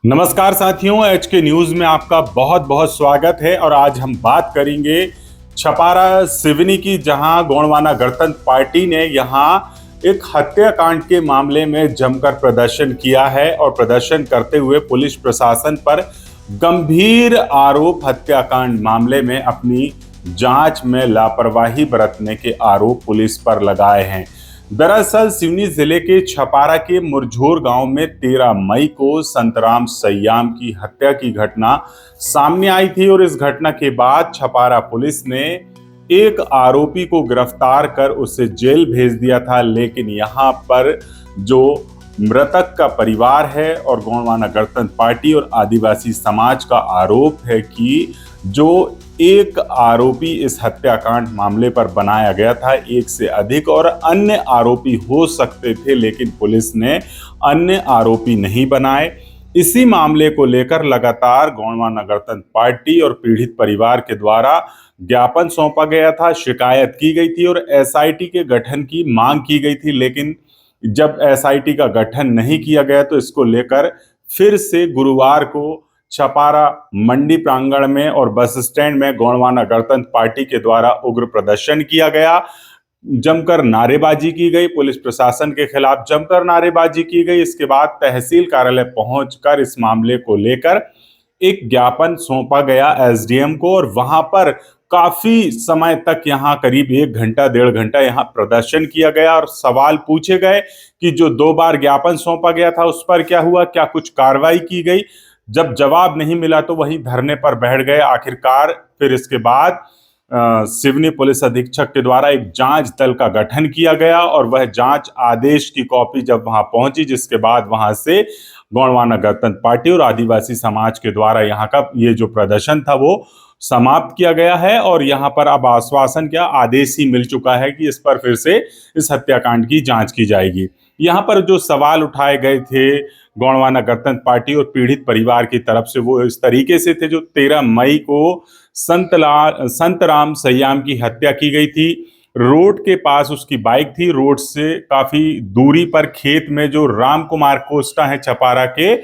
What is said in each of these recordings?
नमस्कार साथियों, एच के न्यूज में आपका बहुत बहुत स्वागत है। और आज हम बात करेंगे छपारा सिवनी की, जहां गोंडवाना गणतंत्र पार्टी ने यहां एक हत्याकांड के मामले में जमकर प्रदर्शन किया है और प्रदर्शन करते हुए पुलिस प्रशासन पर गंभीर आरोप हत्याकांड मामले में अपनी जांच में लापरवाही बरतने के आरोप पुलिस पर लगाए हैं। दरअसल सिवनी जिले के छपारा के मुरझोर गांव में 13 मई को संतराम सय्याम की हत्या की घटना सामने आई थी और इस घटना के बाद छपारा पुलिस ने एक आरोपी को गिरफ्तार कर उसे जेल भेज दिया था। लेकिन यहां पर जो मृतक का परिवार है और गोंडवाना गणतंत्र पार्टी और आदिवासी समाज का आरोप है कि जो एक आरोपी इस हत्याकांड मामले पर बनाया गया था, एक से अधिक और अन्य आरोपी हो सकते थे, लेकिन पुलिस ने अन्य आरोपी नहीं बनाए। इसी मामले को लेकर लगातार गोंडवाना गणतंत्र पार्टी और पीड़ित परिवार के द्वारा ज्ञापन सौंपा गया था, शिकायत की गई थी और एसआईटी के गठन की मांग की गई थी। लेकिन जब एसआईटी का गठन नहीं किया गया तो इसको लेकर फिर से गुरुवार को छपारा मंडी प्रांगण में और बस स्टैंड में गोंडवाना गणतंत्र पार्टी के द्वारा उग्र प्रदर्शन किया गया। जमकर नारेबाजी की गई, पुलिस प्रशासन के खिलाफ जमकर नारेबाजी की गई। इसके बाद तहसील कार्यालय पहुंचकर इस मामले को लेकर एक ज्ञापन सौंपा गया एसडीएम को और वहां पर काफी समय तक यहां करीब 1 घंटा 1.5 घंटा यहां प्रदर्शन किया गया और सवाल पूछे गए कि जो 2 बार ज्ञापन सौंपा गया था उस पर क्या हुआ, क्या कुछ कार्रवाई की गई। जब जवाब नहीं मिला तो वहीं धरने पर बैठ गए। आखिरकार फिर इसके बाद सिवनी पुलिस अधीक्षक के द्वारा एक जांच दल का गठन किया गया और वह जांच आदेश की कॉपी जब वहां पहुंची, जिसके बाद वहां से गोंडवाना गणतंत्र पार्टी और आदिवासी समाज के द्वारा यहाँ का ये जो प्रदर्शन था वो समाप्त किया गया है। और यहाँ पर अब आश्वासन क्या, आदेश ही मिल चुका है कि इस पर फिर से इस हत्याकांड की जांच की जाएगी। यहाँ पर जो सवाल उठाए गए थे गोंडवाना गणतंत्र पार्टी और पीड़ित परिवार की तरफ से वो इस तरीके से थे। जो 13 मई को संतराम सय्याम की हत्या की गई थी, रोड के पास उसकी बाइक थी, रोड से काफी दूरी पर खेत में जो राम कुमार कोस्टा है छपारा के,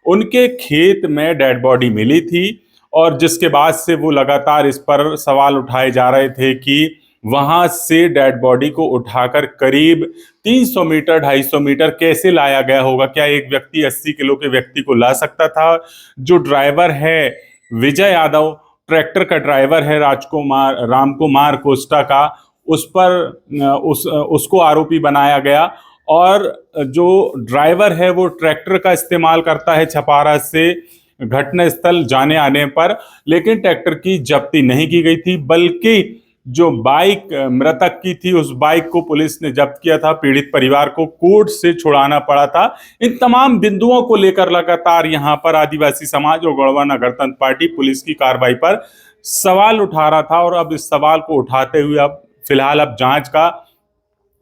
उनके खेत में डेड बॉडी मिली थी। और जिसके बाद से वो लगातार इस पर सवाल उठाए जा रहे थे कि वहां से डेड बॉडी को उठाकर करीब 300 मीटर 250 मीटर कैसे लाया गया होगा, क्या एक व्यक्ति 80 किलो के व्यक्ति को ला सकता था। जो ड्राइवर है विजय यादव, ट्रैक्टर का ड्राइवर है राम कुमार कोस्टा का, उस पर उसको आरोपी बनाया गया। और जो ड्राइवर है वो ट्रैक्टर का इस्तेमाल करता है छपारा से घटनास्थल जाने आने पर, लेकिन ट्रैक्टर की जब्ती नहीं की गई थी, बल्कि जो बाइक मृतक की थी उस बाइक को पुलिस ने जब्त किया था। पीड़ित परिवार को कोर्ट से छुड़ाना पड़ा था। इन तमाम बिंदुओं को लेकर लगातार यहां पर आदिवासी समाज और गोंडवाना गणतंत्र पार्टी पुलिस की कार्रवाई पर सवाल उठा रहा था। और अब इस सवाल को उठाते हुए अब फिलहाल अब जांच का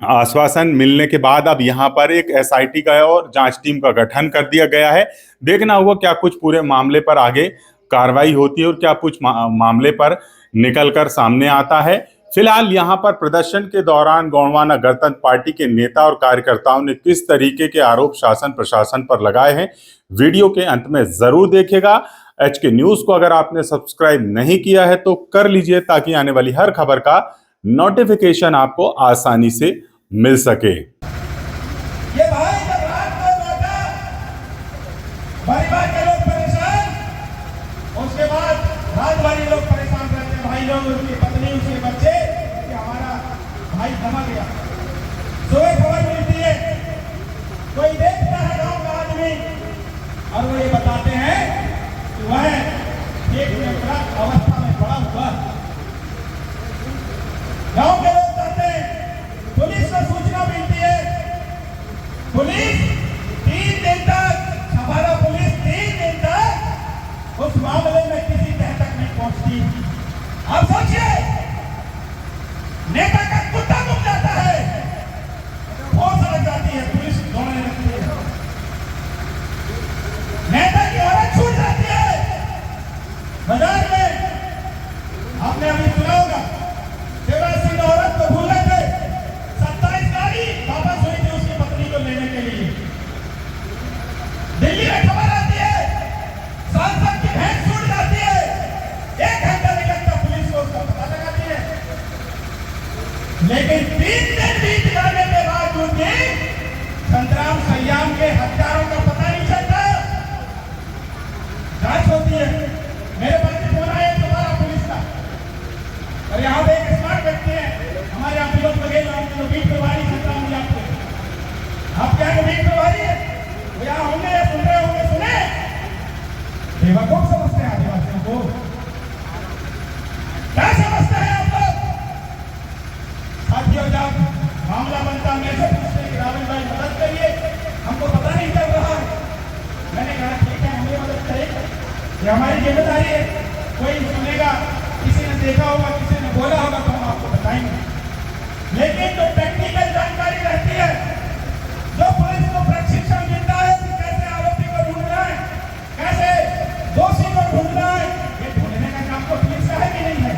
आश्वासन मिलने के बाद अब यहां पर एक एसआईटी का और जांच टीम का गठन कर दिया गया है। देखना होगा क्या कुछ पूरे मामले पर आगे कार्रवाई होती है और क्या कुछ मामले पर निकलकर सामने आता है। फिलहाल यहां पर प्रदर्शन के दौरान गोंडवाना गणतंत्र पार्टी के नेता और कार्यकर्ताओं ने किस तरीके के आरोप शासन प्रशासन पर लगाए हैं, वीडियो के अंत में जरूर देखेगा। एच के न्यूज को अगर आपने सब्सक्राइब नहीं किया है तो कर लीजिए, ताकि आने वाली हर खबर का नोटिफिकेशन आपको आसानी से मिल सके। ये भाई जब रात को लौटा, परिवार के लोग परेशान, उसके बाद रात वाली लोग परेशान रहते हैं, भाई लोग, उसकी पत्नी, उसके बच्चे, कि हमारा भाई दमा गया। सुबह खबर मिलती है, कोई देखता है गांव का आदमी और वो ये बताते हैं कि वह एक विकराल अवस्था में पड़ा हुआ। गांव के लोग कहते हैं, पुलिस को सूचना मिलती है, पुलिस 3 दिन तक, छपारा पुलिस 3 दिन तक उस मामले में किसी तह तक नहीं पहुंचती। अब सोचिए, नेता का कुत्ता घूम जाता है, फौज लग जाती है, पुलिस दौड़ने लगती है, नेता की औरत छूट जाती है बाजार में। आपने अभी सुना होगा, शिवराज सिंह औरत को भूल गए थे, 27 गाड़ी वापस हुई थी उसकी पत्नी को लेने के लिए। दिल्ली में खबर आती है लेकिन 3 दिन बीत जाने के बावजूद भी संतराम सयाम के हत्यारों का पता नहीं चलता। जांच होती है। मेरे पास भी फोन आया दोबारा पुलिस का, और यहाँ पे एक स्मार्ट व्यक्ति है, हमारे यहाँ विरोध लगे बीट प्रभारी संतराम जी आपके, आप क्या बीट प्रभारी है, वो यहाँ होंगे या सुन रहे होंगे, सुने बेवकूफ समझते हैं आदिवासियों को, क्या समझते हैं आप लोग? साथियों, जब मामला बनता मेरे से पूछते कि रावण भाई मदद करिए, हमको पता नहीं चल रहा है। मैंने कहा ठीक है, हमें मदद करेगा, ये हमारी जिम्मेदारी है। कोई सुनेगा, किसी ने देखा होगा, किसी ने बोला होगा तो हम आपको बताएंगे। लेकिन जो टेक्निकल जानकारी रहती है, जो पुलिस को प्रशिक्षण मिलता है कि कैसे आरोपी को ढूंढना है, कैसे दोषी को ढूंढना है, ये ढूंढने का काम तो पुलिस का है कि नहीं है?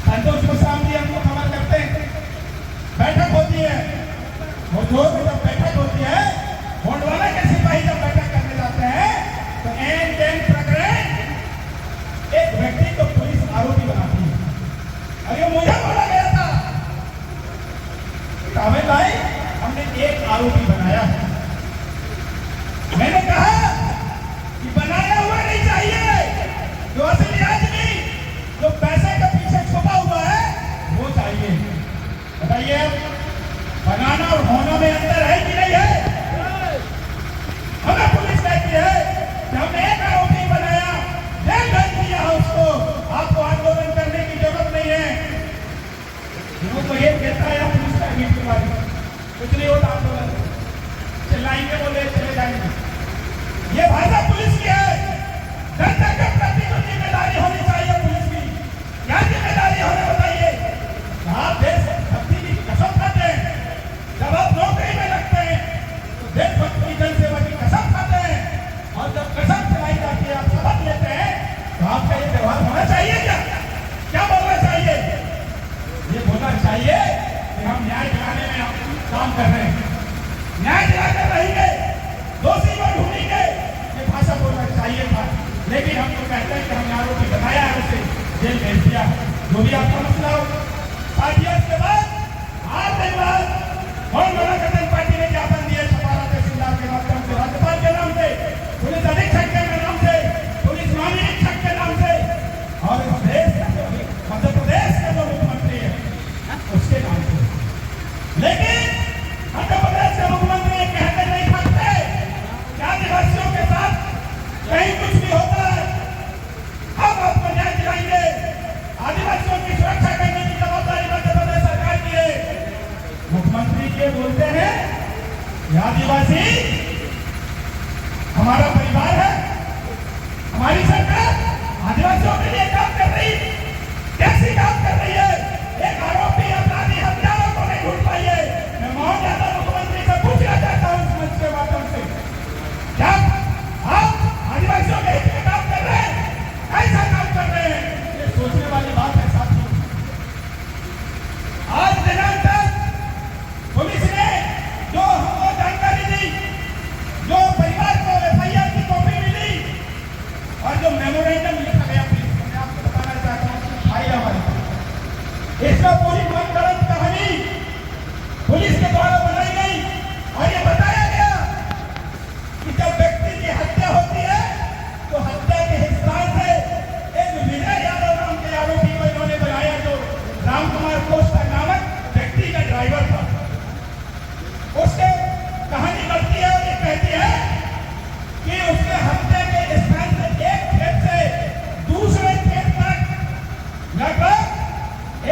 संतोष गोस्वामी जी हमको खबर करते हैं, बैठक होती है, वो जोर में जब बैठक होती है, गोंडवाना के सिपाही जब बैठक करने जाते हैं तो एन टेन प्रकरण एक व्यक्ति को पुलिस आरोपी बनाती है। और ये मुझे बोला गया था काबिल भाई, हमने एक आरोपी बनाया है। मैंने कहा कि बनाया हुआ नहीं चाहिए, जो असली आदमी जो पैसे के पीछे छुपा हुआ है वो चाहिए। बताइए, बनाना और होना में अंतर है कि नहीं है? हमें पुलिस कहती है कि हमने एक आरोपी बनाया, जेल भेज दिया है उसको, आपको आंदोलन करने की जरूरत नहीं है। तो ये कहता है पुलिस का मीट कुमारी, कुछ नहीं होता आंदोलन, चिल्लाएंगे, बोले चले जाएंगे। ये भाषा पुलिस की है। जनता के प्रति तो जिम्मेदारी होनी चाहिए पुलिस की। क्या जिम्मेदारी होने बताइए? आप देशभक्ति की कसम खाते हैं, जब आप नौकरी में लगते हैं तो देशभक्ति जन सेवा की कसम खाते हैं, और जब कसम चलाई जाती है, आप शपथ लेते हैं, तो आपका ये व्यवहार होना चाहिए। क्या बोलना चाहिए? ये बोलना चाहिए कि हम न्याय दिलाने में काम कर रहे हैं, न्याय दिलाकर रहेंगे, दोषी को ढूंढेंगे, ये भाषा बोलना चाहिए था। लेकिन हम तो कहते हैं कि हमने आरोपी बनाया है, उसे जेल भेज दिया। जो भी आपका मसला हो, साथियों, इसके बाद 8 दिन बाद गोंडवाना गठबंधन पार्टी ने ज्ञापन दिया छपारा तहसीलदार के माध्यम से, राज्यपाल के नाम से, पुलिस अधीक्षक के नाम से, पुलिस महानिरीक्षक के नाम से, और इस देश का जो मध्य प्रदेश का जो मुख्यमंत्री है उसके नाम से। लेकिन मध्य प्रदेश के मुख्यमंत्री ये कहते नहीं सकते कि आदिवासियों के साथ कहीं कुछ भी होता है, हम आपको न्याय दिलाएंगे। आदिवासियों की सुरक्षा करने की जवाबदारी मध्य प्रदेश सरकार की है। मुख्यमंत्री ये बोलते हैं कि आदिवासी हमारा परिवार है, हमारी सरकार आदिवासियों के लिए काम कर रही, कैसी काम कर रही है? एक आरोपी अपराधी हत्यारों को नहीं ढूंढ पाई है। मैं मोहन यादव मुख्यमंत्री से पूछना चाहता हूं इस मंच के माध्यम से, क्या आप आदिवासियों के हित में काम कर रहे हैं? कैसा काम कर रहे हैं? ये सोचने वाली बात है साथियों। आज दिनांक तक पुलिस ने जो हमको जानकारी दी, जो परिवार को एफआईआर की कॉपी मिली, और जो मेमोरेंडम लिखा गया पुलिस को, मैं आपको बताना चाहता हूँ भाई हमारे, इसका पूरी मनगढ़ंत कहानी पुलिस के द्वारा बनाई गई। और ये बताया गया कि जब व्यक्ति की हत्या होती है तो हत्या के हिसाब से एक विजय यादव नाम के आरोपी को इन्होंने बनाया, जो राम कुमार कोष्टा नामक व्यक्ति का ड्राइवर था। उसके कहानी बढ़ती है और ये कहती है कि उसके हत्या के स्थान से एक खेत से दूसरे खेत तक लगभग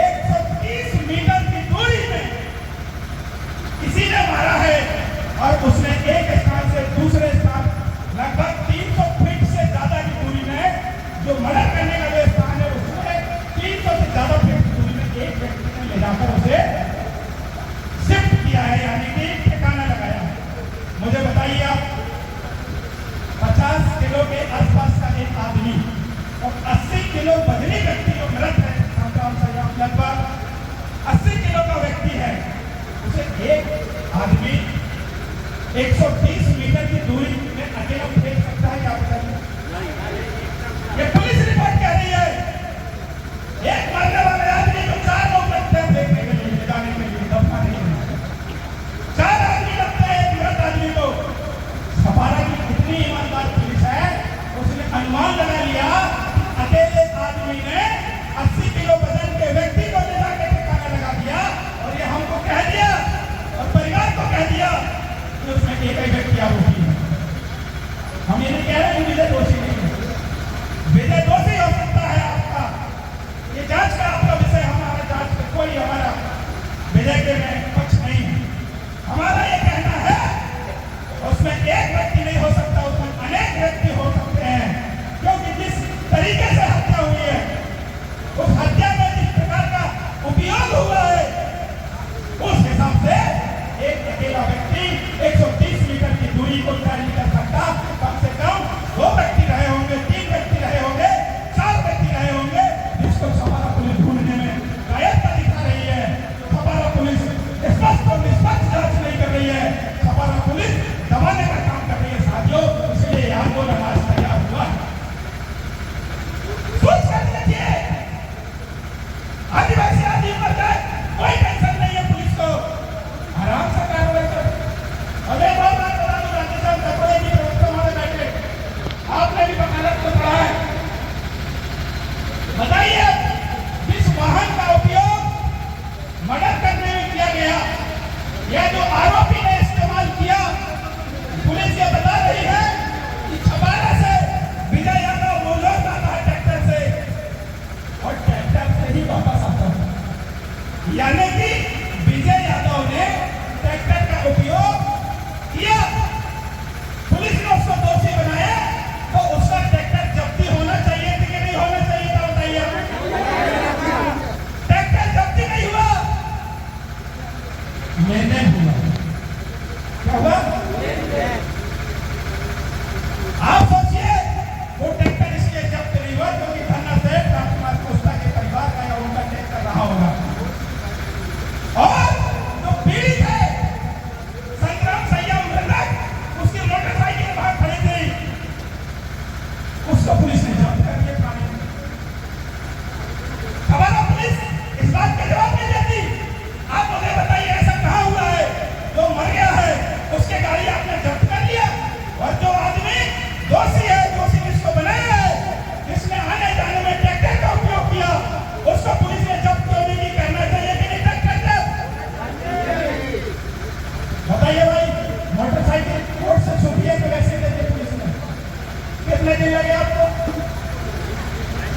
130 मीटर की दूरी में किसी ने मारा है, और उसने एक स्थान से दूसरे स्थान लगभग 300 फीट से ज्यादा की दूरी में, जो मर्डर करने का जो स्थान है उसमें 300 से ज्यादा फीट की दूरी में एक व्यक्ति ने ले जाकर उसे शिफ्ट किया है, यानी कि ठिकाना लगाया है। मुझे बताइए आप, 50 किलो के आसपास का एक आदमी और 80 किलो बदली व्यक्ति जो मृत है, लगभग 80 किलो का व्यक्ति है, उसे एक आदमी 130 मीटर की दूरी में अकेला फेंक सकता है? क्या बताइए? ये पुलिस रिपोर्ट कह रही है। एक मरने वाले आदमी को 4 लोग लगते हैं फेंकने विजय के मैं पक्ष नहीं हूं। हमारा ये कहना है उसमें एक व्यक्ति नहीं हो सकता, उसमें अनेक व्यक्ति हो सकते हैं, क्योंकि जिस तरीके से हत्या हुई है, उस हत्या में जिस प्रकार का उपयोग हुआ है, उस हिसाब से एक अकेला व्यक्ति 130 मीटर की दूरी को तय नहीं कर सकता। कम से कम 2 व्यक्ति रहे होंगे, 3 व्यक्ति रहे होंगे, 4 व्यक्ति रहे होंगे, जिसको छपारा पुलिस ढूंढने में कायरता दिखा रही है। छपारा पुलिस स्पष्ट और निष्पक्ष जांच नहीं कर रही है, छपारा पुलिस दबाने का काम कर रही है साथियों। इसलिए ये आंदोलन आज तैयार हुआ है। सोच कर देखिए, आदिवासी आदमी मर जाए कोई टेंशन नहीं है, पुलिस को आराम से कार्रवाई करो। अरे बहुत बात बता दूं, राज्य साहब कपड़े की व्यवस्था हमारे बैठे, आपने भी वकालत को पढ़ा है। बताइए, जिस वाहन का उपयोग मर्डर करने में किया गया, यह जो आरोपी ने इस्तेमाल किया, पुलिस ये बता रही है कि छपारा से विजय यादव मोलोर आता है ट्रैक्टर से, और ट्रैक्टर से ही वापस आता है। यानी कि विजय यादव ने ट्रैक्टर का उपयोग किया, पुलिस ने उसको दोषी बनाया, तो उसका ट्रैक्टर जब्ती होना चाहिए थी कि नहीं होना चाहिए था, बताइए। ट्रैक्टर जब्ती नहीं हुआ, मैंने हुआ। क्या हुआ? आप सोचिए, वो ट्रैक्टर इसलिए जब्त नहीं हुआ क्योंकि धन्ना सेठ राजकुमार कोस्टा के परिवार का या उनका ट्रैक्टर रहा होगा। और जो पीड़ित है संग्राम संयम मृतक, उसकी मोटरसाइकिल बाहर खड़ी थी, उसको पुलिस ने जब्त कर लिया थाने में। हमारा पुलिस इस बात का जवाब नहीं देती। आप मुझे बताइए, ऐसा कहाँ हुआ है जो मर गया है उसके गाड़ी आपने जब्त कर लिया, और जो आदमी दोषी है, दोषी जिसको बनाया है, जिसने आने जाने में ट्रैक्टर का उपयोग किया, उसको पुलिस ने जब्त क्यों नहीं की? करना चाहिए कि नहीं ट्रैक्टर? बताइए भाई, मोटरसाइकिल कोर्ट से छूटी है तो कैसे देते पुलिस ने? कितने दिन लगे आपको?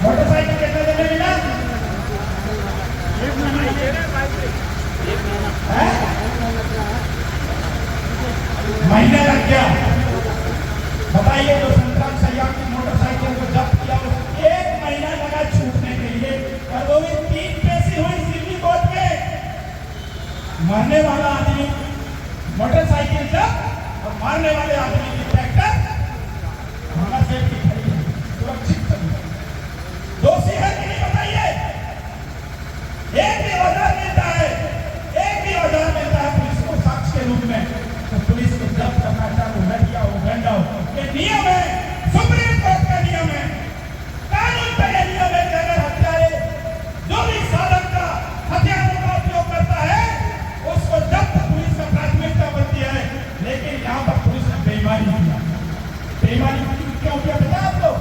मोटरसाइकिल कितने दिन में मिला? महीने लग गया। बताइए, जो संतराम सैयाम की मोटरसाइकिल को जब्त किया, उसको 1 महीना लगा छूटने के लिए, और वो भी 3 पेशी हुई सिवनी कोर्ट में। मरने वाला आदमी मोटरसाइकिल जब्त, और मारने वाले आदमी की ट्रैक्टर थाना सेठ की खड़ी है, सुरक्षित खड़ी है। दोषी है कि नहीं बताइए? एक भी औजार मिलता है, एक भी औजार मिलता है पुलिस को साक्ष्य के रूप में, तो पुलिस को जब्त करना, चाहे वो लड़कियां हो, गंडा हो, ये नियम है, सुप्रीम कोर्ट का नियम है, कानून का यह नियम है कि अगर हत्यारे जो भी साधन का हथियारों का उपयोग करता है, उसको जब्त पुलिस का प्राथमिकता बनती है। लेकिन यहाँ पर पुलिस ने बेईमानी किया। बेईमानी क्यों किया पता है आपको?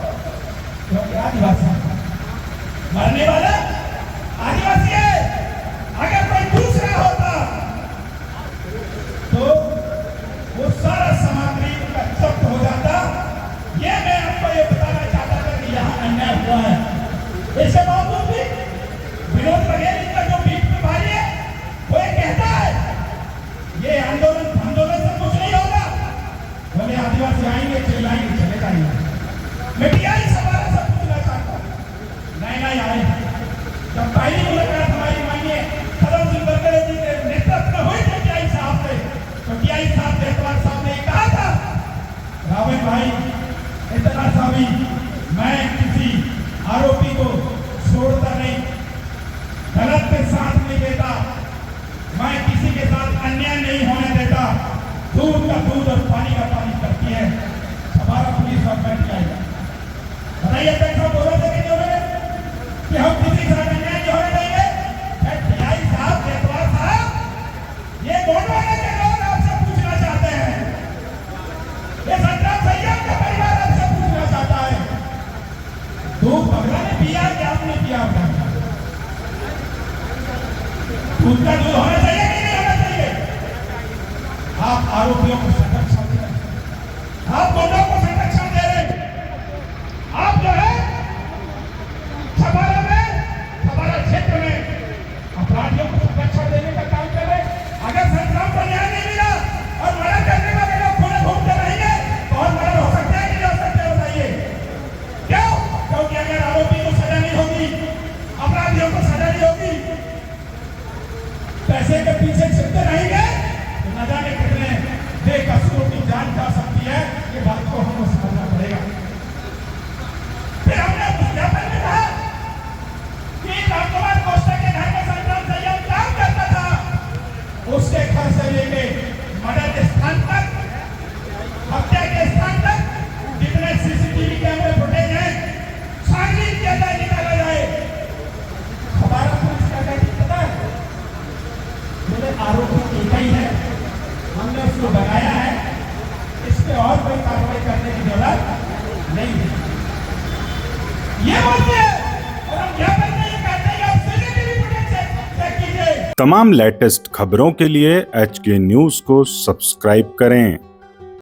क्योंकि आदिवासी मरने वाला आदिवासी है। अगर कोई दूसरा होता तो वो सारा सामग्री का जब्त हो जाता। ये मैं आपको ये बताना चाहता था कि यहाँ अन्याय हुआ है। इसके बावजूद भी विनोद बघेल इनका जो पीठ पे भारी है, वो ये कहता है ये आंदोलन से कुछ नहीं होगा, बोले आदिवासी आएंगे, चिल्लाएंगे, चले जाएंगे। मीडिया ही सवाल से पूछना चाहता नहीं आए। जब पहली मुलाकात हमारी मानिए सदन सिंह बरकरे जी के नेतृत्व में हुई टीआई साहब से, तो टीआई साहब जयकुमार साहब ने कहा था, रावण भाई इतना सा भी मैं किसी आरोपी को छोड़ता नहीं, गलत के साथ नहीं देता, मैं किसी के साथ अन्याय नहीं होने देता। दूध का दूध और पानी का पानी करती है हमारा पुलिस और बैठ जाएगा। बताइए कैसा बोला था कि हम किसी के साथ अन्याय नहीं होने देंगे? टीआई साहब, जयकुमार साहब, ये गोंडवाना के लोग आपसे पूछना चाहते हैं, ये संतराम सैयम का परिवार आपसे पूछना चाहता है पे और कोई कार्रवाई करने की जरूरत नहीं है। ये बोलते हैं और हम क्या करते हैं, कहते हैं आप सीसीटीवी फुटेज चेक कीजिए। तमाम लेटेस्ट खबरों के लिए HK न्यूज को सब्सक्राइब करें।